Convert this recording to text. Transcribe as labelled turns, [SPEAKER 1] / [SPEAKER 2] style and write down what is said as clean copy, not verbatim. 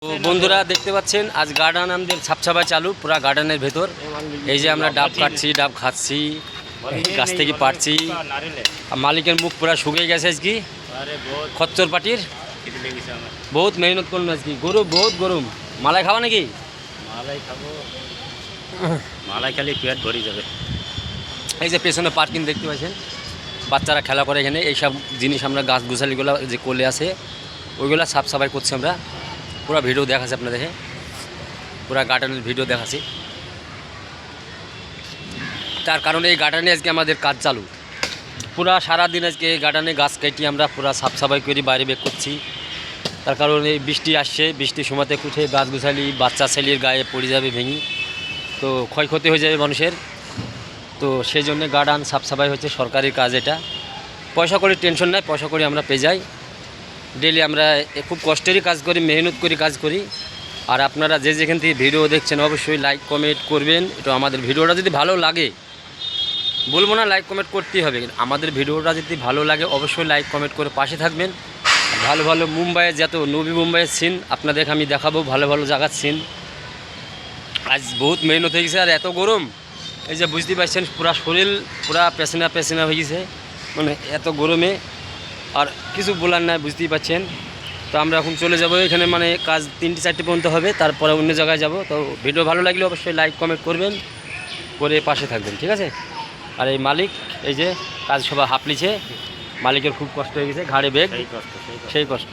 [SPEAKER 1] তো বন্ধুরা দেখতে পাচ্ছেন আজ গার্ডেন আমাদের ছাপছাপা চালু পুরা গার্ডেনের ভেতর। এই যে আমরা ডাব কাটছি, ডাব খাচ্ছি, গাছ থেকে পাড়ছি। মালিকের মুখ পুরা শুকিয়ে গেছে আজকে খচ্চর পাটির। বহুত মেহনত করুন আজকে, গরম বহুত গরম। মালাই খাওয়া নাকি?
[SPEAKER 2] মালাই খাবো, মালাই খালি পেট ভরে যাবে।
[SPEAKER 1] এই যে পেছনে পার্কিং দেখতে পাচ্ছেন, বাচ্চারা খেলা করে এখানে। এইসব জিনিস আমরা গাছ গুছালিগুলো যে কোলে আছে ওইগুলো সাফ সাফাই করছি আমরা। পুরো ভিডিও দেখাচ্ছি আপনাদের, পুরো গার্ডেনের ভিডিও দেখাচ্ছি। তার কারণে এই গার্ডেনে আজকে আমাদের কাজ চালু। পুরা সারাদিন আজকে এই গার্ডেনে গাছ কেটে আমরা পুরা সাফ সাফাই করে বাইরে বের করছি। তার কারণে বৃষ্টি আসছে, বৃষ্টির সময়তে কুঠে গাছ গুছালি বাচ্চা ছেলের গায়ে পড়ে যাবে ভেঙে, তো ক্ষয়ক্ষতি হয়ে যাবে মানুষের। তো সেই জন্য গার্ডেন সাফ সাফাই হচ্ছে সরকারি কাজ। এটা পয়সা করে টেনশন নাই, পয়সা করে আমরা পেয়ে যাই। ডেলি আমরা খুব কষ্টেরই কাজ করি, মেহনত করে কাজ করি। আর আপনারা যে যেখান থেকে ভিডিও দেখছেন অবশ্যই লাইক কমেন্ট করবেন। একটু আমাদের ভিডিওটা যদি ভালো লাগে, বলবো না লাইক কমেন্ট করতেই হবে, আমাদের ভিডিওটা যদি ভালো লাগে অবশ্যই লাইক কমেন্ট করে পাশে থাকবেন। ভালো ভালো মুম্বাইয়ের যত নবী মুম্বাইয়ের সিন আপনাদের আমি দেখাবো, ভালো ভালো জায়গার সিন। আজ বহুত মেহনত হয়ে গেছে। আর এত গরম, এই যে বুঝতে পারছেন পুরা শরীর পুরা পেছনা পেছনা হয়ে গেছে, মানে এত গরমে আর কিছু বলার নাই, বুঝতেই পারছেন। তো আমরা এখন চলে যাব, এখানে মানে কাজ 3-4টে পর্যন্ত হবে, তারপরে অন্য জায়গায় যাব। তো ভিডিও ভালো লাগলে অবশ্যই লাইক কমেন্ট করবেন, করে পাশে থাকবেন, ঠিক আছে। আর এই মালিক এই যে কাজ সবাই হাঁপ লিছে, মালিকের খুব কষ্ট হয়ে গেছে, ঘাড়ে বেগ, সেই কষ্ট।